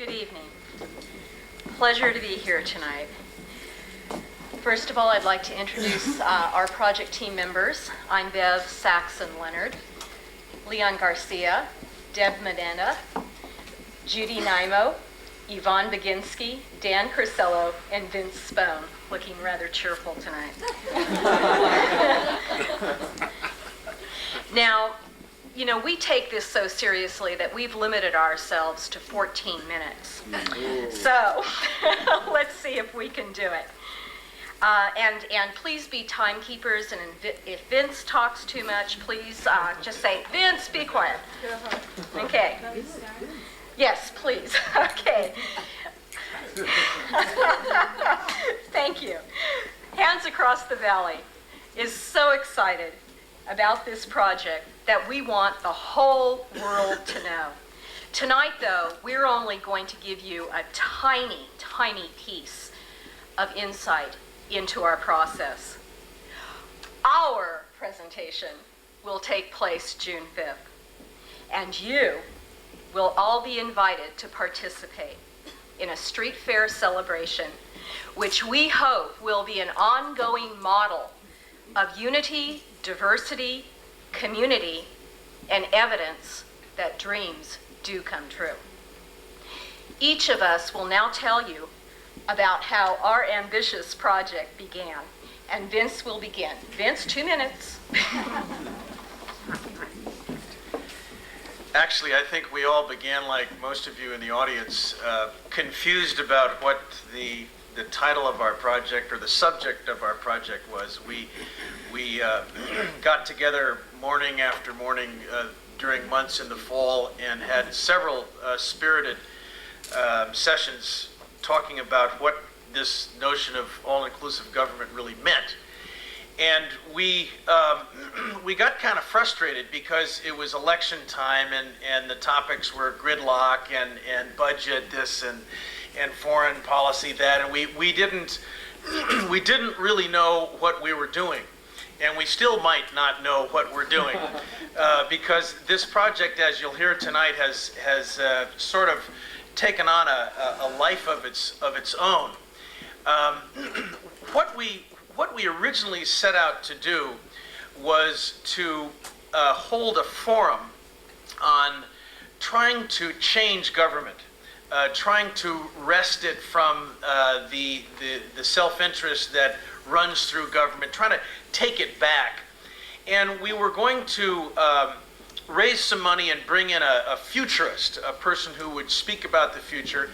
Good evening. Pleasure to be here tonight. First of all, I'd like to introduce our project team members. I'm Bev Saxon-Leonard, Leon Garcia, Deb Medina, Judy Nimo, Yvonne Baginski, Dan Crisello, and Vince Spone, looking rather cheerful tonight. Now, you know, we take this so seriously that we've limited ourselves to 14 minutes. So let's see if we can do it. And please be timekeepers, and if Vince talks too much, please just say, Vince, be quiet. Okay. Yes, please. Okay. Thank you. Hands Across the Valley is so excited about this project that we want the whole world to know. Tonight, though, we're only going to give you a tiny, tiny piece of insight into our process. Our presentation will take place June 5th, and you will all be invited to participate in a street fair celebration, which we hope will be an ongoing model of unity, diversity, community, and evidence that dreams do come true. Each of us will now tell you about how our ambitious project began, and Vince will begin. Vince, 2 minutes. Actually, I think we all began, like most of you in the audience, confused about what the title of our project or the subject of our project was. We got together morning after morning during months in the fall and had several spirited sessions talking about what this notion of all-inclusive government really meant. And we got kind of frustrated because it was election time and the topics were gridlock and budget this and foreign policy that, and we didn't really know what we were doing. And we still might not know what we're doing because this project, as you'll hear tonight, has sort of taken on a life of its own. What we originally set out to do was to hold a forum on trying to change government, trying to wrest it from the self-interest that runs through government, trying to take it back. And we were going to raise some money and bring in a futurist, a person who would speak about the future,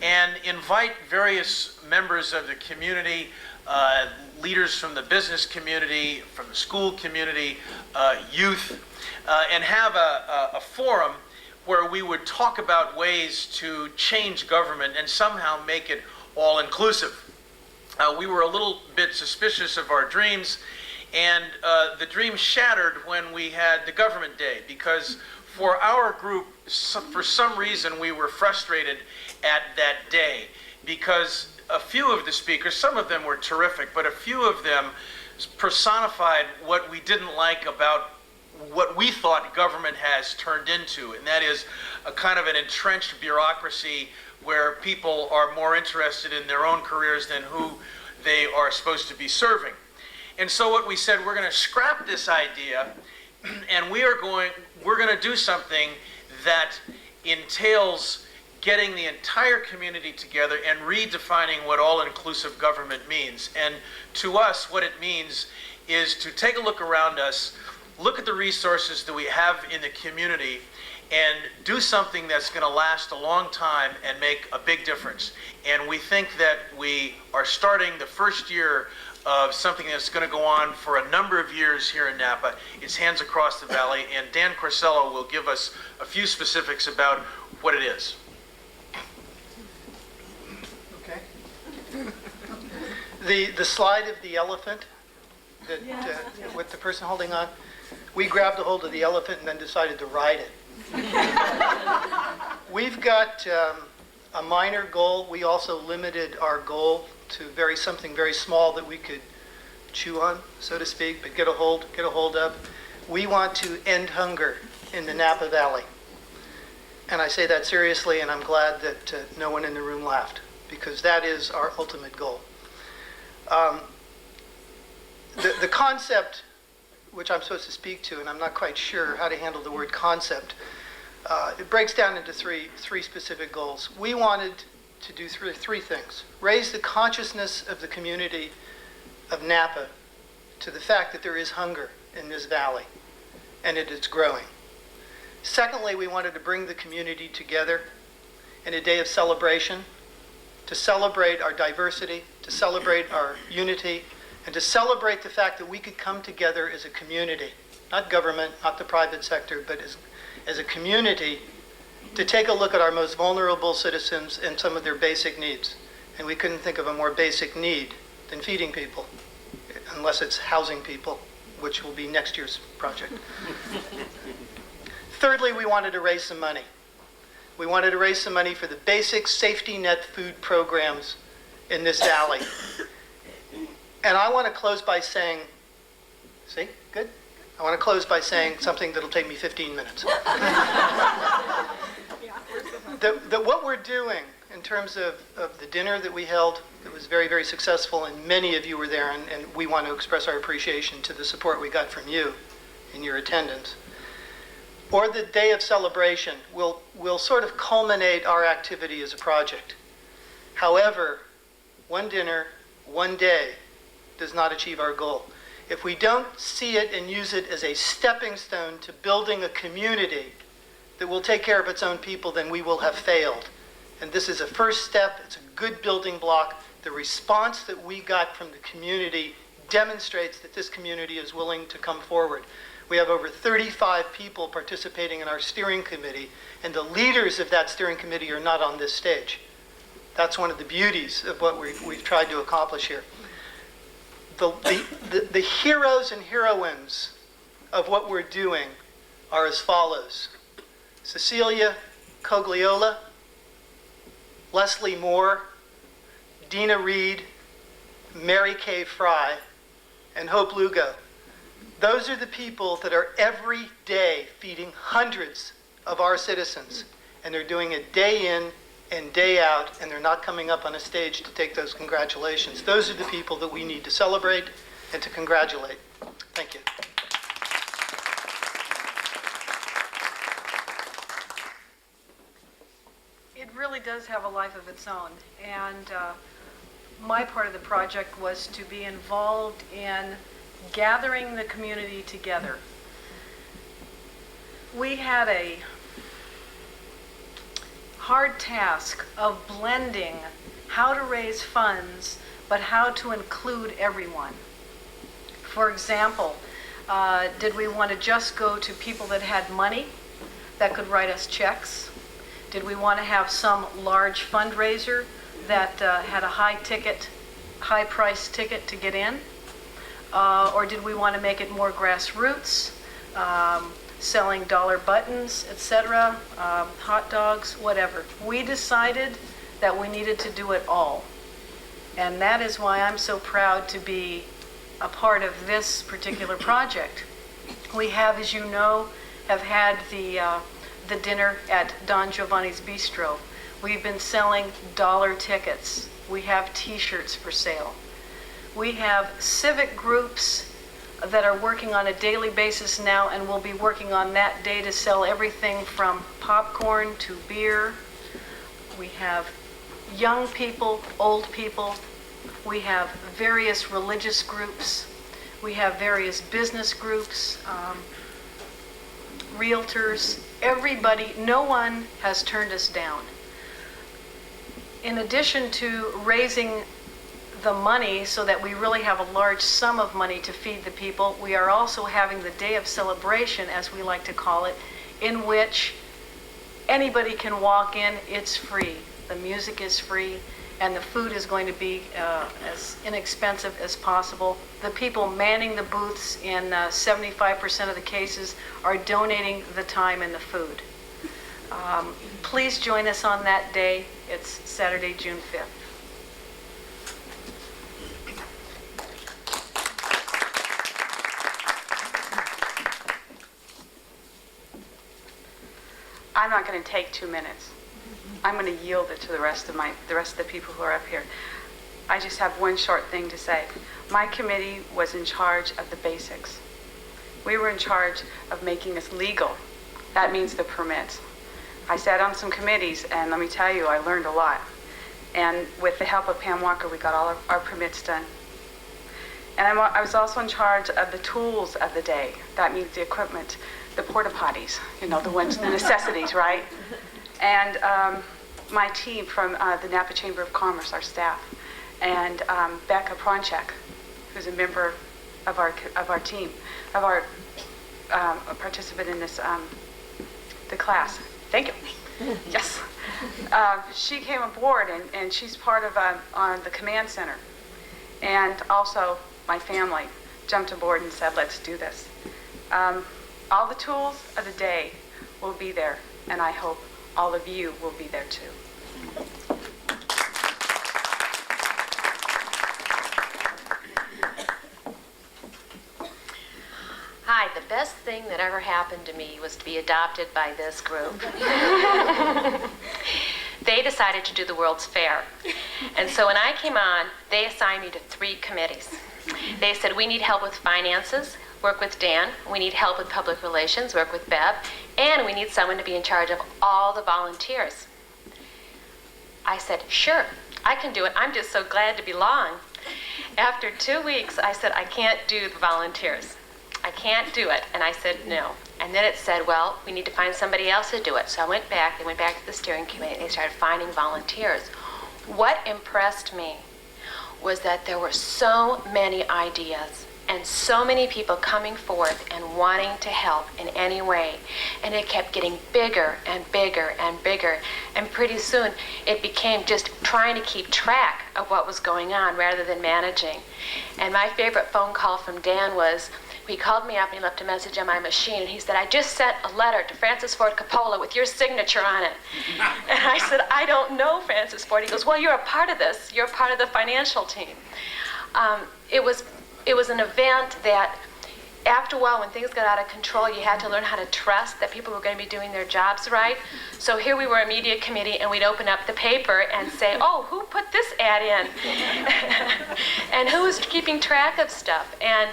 and invite various members of the community, leaders from the business community, from the school community, youth, and have a forum where we would talk about ways to change government and somehow make it all-inclusive. We were a little bit suspicious of our dreams, and the dream shattered when we had the government day, because for our group, for some reason, we were frustrated at that day, because a few of the speakers, some of them were terrific, but a few of them personified what we didn't like about what we thought government has turned into, and that is a kind of an entrenched bureaucracy where people are more interested in their own careers than who they are supposed to be serving. And so what we said, we're going to scrap this idea, and we're going to do something that entails getting the entire community together and redefining what all-inclusive government means. And to us, what it means is to take a look around us, look at the resources that we have in the community, and do something that's going to last a long time and make a big difference. And we think that we are starting the first year of something that's going to go on for a number of years here in Napa. It's Hands Across the Valley, and Dan Crisello will give us a few specifics about what it is. Okay. The slide of the elephant, that, with the person holding on, we grabbed a hold of the elephant and then decided to ride it. We've got a minor goal. We also limited our goal to something very small that we could chew on, so to speak, but get a hold of. We want to end hunger in the Napa Valley. And I say that seriously, and I'm glad that no one in the room laughed, because that is our ultimate goal. The concept, which I'm supposed to speak to, and I'm not quite sure how to handle the word concept, it breaks down into three specific goals. We wanted to do three things. Raise the consciousness of the community of Napa to the fact that there is hunger in this valley, and it is growing. Secondly, we wanted to bring the community together in a day of celebration, to celebrate our diversity, to celebrate our unity, and to celebrate the fact that we could come together as a community, not government, not the private sector, but as a community, to take a look at our most vulnerable citizens and some of their basic needs. And we couldn't think of a more basic need than feeding people, unless it's housing people, which will be next year's project. Thirdly, we wanted to raise some money. We wanted to raise some money for the basic safety net food programs in this valley. And I want to close by saying, see, good? I want to close by saying something that'll take me 15 minutes. That what we're doing in terms of the dinner that we held, it was very, very successful, and many of you were there, and we want to express our appreciation to the support we got from you in your attendance. Or the day of celebration will sort of culminate our activity as a project. However, one dinner, one day, does not achieve our goal. If we don't see it and use it as a stepping stone to building a community that will take care of its own people, then we will have failed. And this is a first step. It's a good building block. The response that we got from the community demonstrates that this community is willing to come forward. We have over 35 people participating in our steering committee, and the leaders of that steering committee are not on this stage. That's one of the beauties of what we've tried to accomplish here. The heroes and heroines of what we're doing are as follows: Cecilia Cogliola, Leslie Moore, Dina Reed, Mary Kay Fry, and Hope Lugo. Those are the people that are every day feeding hundreds of our citizens, and they're doing it day in and day out, and they're not coming up on a stage to take those congratulations. Those are the people that we need to celebrate and to congratulate. Thank you. It really does have a life of its own, and my part of the project was to be involved in gathering the community together. We had a hard task of blending how to raise funds, but how to include everyone. For example, did we want to just go to people that had money that could write us checks? Did we want to have some large fundraiser that had a high price ticket to get in? Or did we want to make it more grassroots, selling dollar buttons, etc., hot dogs, whatever? We decided that we needed to do it all. And that is why I'm so proud to be a part of this particular project. We have, as you know, have had the dinner at Don Giovanni's Bistro. We've been selling dollar tickets. We have t-shirts for sale. We have civic groups that are working on a daily basis now, and will be working on that day to sell everything from popcorn to beer. We have young people, old people. We have various religious groups. We have various business groups, realtors, everybody. No one has turned us down. In addition to raising the money so that we really have a large sum of money to feed the people, we are also having the day of celebration, as we like to call it, in which anybody can walk in. It's free. The music is free, and the food is going to be as inexpensive as possible. The people manning the booths in 75% of the cases are donating the time and the food. Please join us on that day. It's Saturday, June 5th. And not going to take 2 minutes. I'm going to yield it to the rest of the people who are up here. I just have one short thing to say. My committee was in charge of the basics. We were in charge of making this legal. That means the permits. I sat on some committees, and let me tell you, I learned a lot. And with the help of Pam Walker, we got all of our permits done. And I was also in charge of the tools of the day. That means the equipment, the porta potties, you know, the ones, the necessities, right? And my team from the Napa Chamber of Commerce, our staff, and Becca Pronchek, who's a member of our team, of our a participant in this the class. Thank you. Yes. She came aboard, and she's part of on the command center. And also, my family jumped aboard and said, let's do this. All the tools of the day will be there, and I hope all of you will be there too. Hi, the best thing that ever happened to me was to be adopted by this group. They decided to do the World's Fair. And so when I came on, they assigned me to 3 committees. They said, we need help with finances, work with Dan. We need help with public relations, work with Bev. And we need someone to be in charge of all the volunteers. I said, sure, I can do it. I'm just so glad to belong. After 2 weeks, I said, I can't do the volunteers. I can't do it. And I said, no. And then it said, well, we need to find somebody else to do it. So I went back, they went back to the steering committee, and they started finding volunteers. What impressed me was that there were so many ideas and so many people coming forth and wanting to help in any way. And it kept getting bigger and bigger and bigger. And pretty soon it became just trying to keep track of what was going on rather than managing. And my favorite phone call from Dan was, he called me up and he left a message on my machine, and he said, I just sent a letter to Francis Ford Coppola with your signature on it. And I said, I don't know Francis Ford. He goes, well, you're a part of this. You're a part of the financial team. It was an event that, after a while, when things got out of control, you had to learn how to trust that people were going to be doing their jobs right. So here we were, a media committee, and we'd open up the paper and say, oh, who put this ad in? And who was keeping track of stuff? And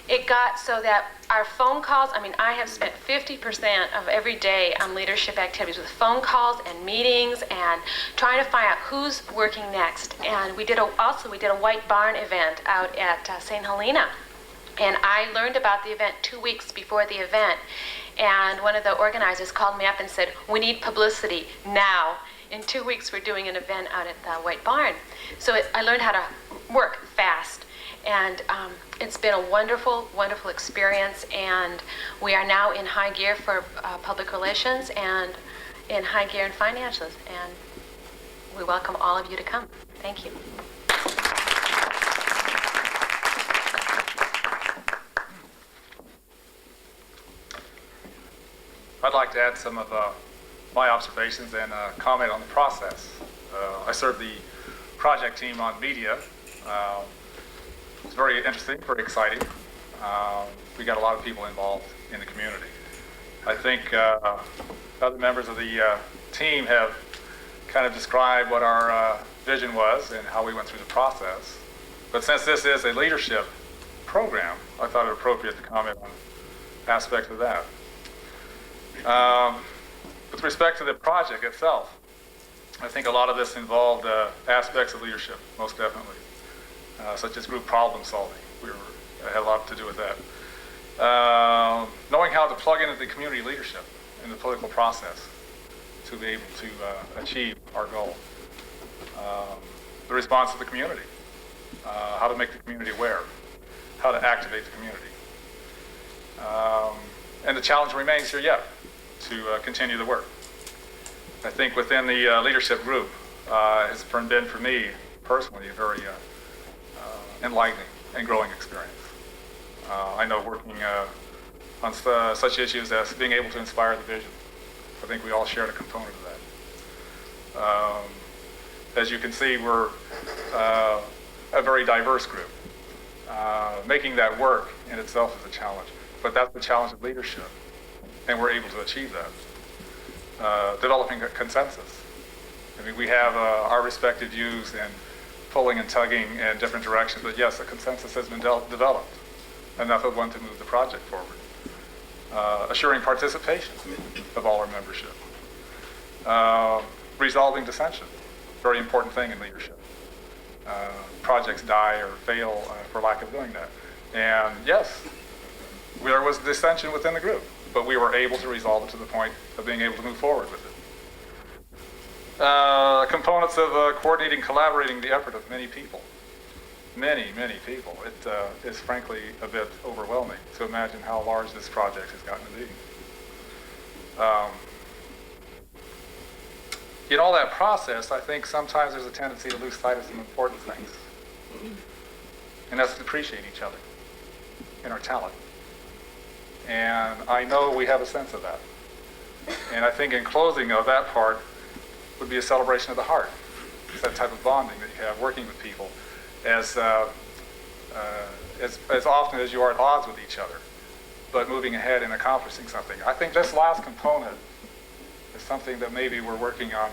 it got so that our phone calls, I have spent 50% of every day on leadership activities with phone calls and meetings and trying to find out who's working next. And we did a White Barn event out at St. Helena. And I learned about the event 2 weeks before the event. And one of the organizers called me up and said, we need publicity now. In 2 weeks, we're doing an event out at the White Barn. So I learned how to work fast. And it's been a wonderful, wonderful experience. And we are now in high gear for public relations and in high gear in financials. And we welcome all of you to come. Thank you. I'd like to add some of my observations and comment on the process. I serve the project team on media. It's very interesting, very exciting. We got a lot of people involved in the community. I think other members of the team have kind of described what our vision was and how we went through the process. But since this is a leadership program, I thought it appropriate to comment on aspects of that. With respect to the project itself, I think a lot of this involved aspects of leadership, most definitely, such as group problem solving. I had a lot to do with that. Knowing how to plug into the community leadership in the political process to be able to achieve our goal. The response of the community, how to make the community aware, how to activate the community. And the challenge remains here yet to continue the work. I think within the leadership group, it's been for me personally a very enlightening and growing experience. I know working on such issues as being able to inspire the vision. I think we all shared a component of that. As you can see, we're a very diverse group. Making that work in itself is a challenge, but that's the challenge of leadership, and we're able to achieve that. developing a consensus. I mean, we have our respective views and pulling and tugging in different directions, but yes, a consensus has been developed, enough of one to move the project forward. Assuring participation of all our membership. Resolving dissension, very important thing in leadership. Projects die or fail for lack of doing that. And yes, there was dissension within the group, but we were able to resolve it to the point of being able to move forward with it. Components of coordinating, collaborating the effort of many people. Many people. It is frankly a bit overwhelming to imagine how large this project has gotten to be. In all that process, I think sometimes there's a tendency to lose sight of some important things. And that's to appreciate each other and our talent. And I know we have a sense of that. And I think in closing of that part would be a celebration of the heart. It's that type of bonding that you have working with people as often as you are at odds with each other, but moving ahead and accomplishing something. I think this last component is something that maybe we're working on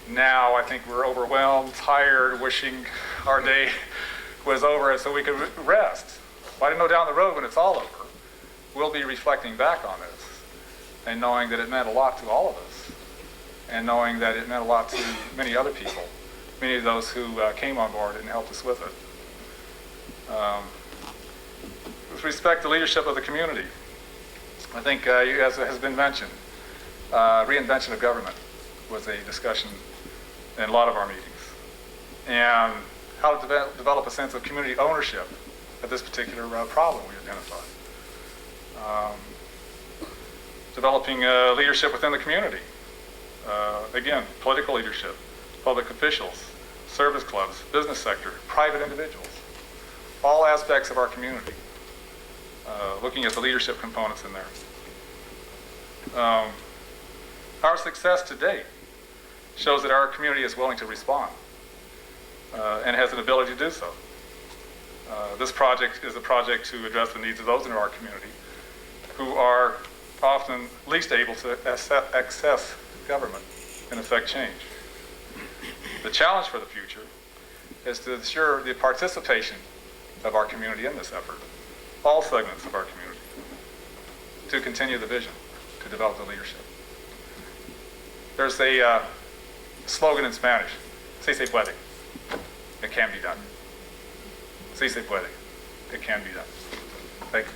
now. I think we're overwhelmed, tired, wishing our day was over and so we could rest. But I know down the road when it's all over, we'll be reflecting back on this and knowing that it meant a lot to all of us and knowing that it meant a lot to many other people, many of those who came on board and helped us with it. With respect to leadership of the community, I think, as has been mentioned, reinvention of government was a discussion in a lot of our meetings. And how to develop a sense of community ownership of this particular problem we identified. Developing leadership within the community. Again, political leadership, public officials, service clubs, business sector, private individuals, all aspects of our community. Looking at the leadership components in there. Our success to date shows that our community is willing to respond and has an ability to do so. This project is a project to address the needs of those in our community who are often least able to access government and affect change. The challenge for the future is to ensure the participation of our community in this effort, all segments of our community, to continue the vision, to develop the leadership. There's a slogan in Spanish, "Si se puede." It can be done. Si se puede. It can be done. Thank you.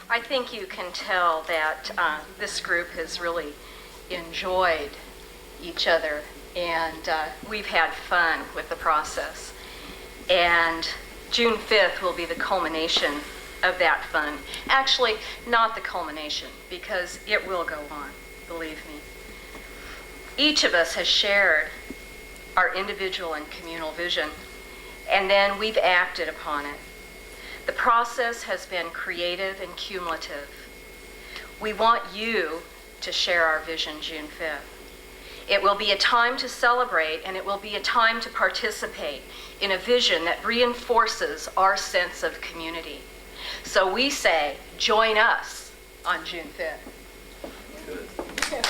I think you can tell that this group has really enjoyed each other, and we've had fun with the process. And June 5th will be the culmination of that fun. Actually, not the culmination, because it will go on, believe me. Each of us has shared our individual and communal vision, and then we've acted upon it. The process has been creative and cumulative. We want you to share our vision June 5th. It will be a time to celebrate, and it will be a time to participate in a vision that reinforces our sense of community. So we say, join us on June 5th. Good.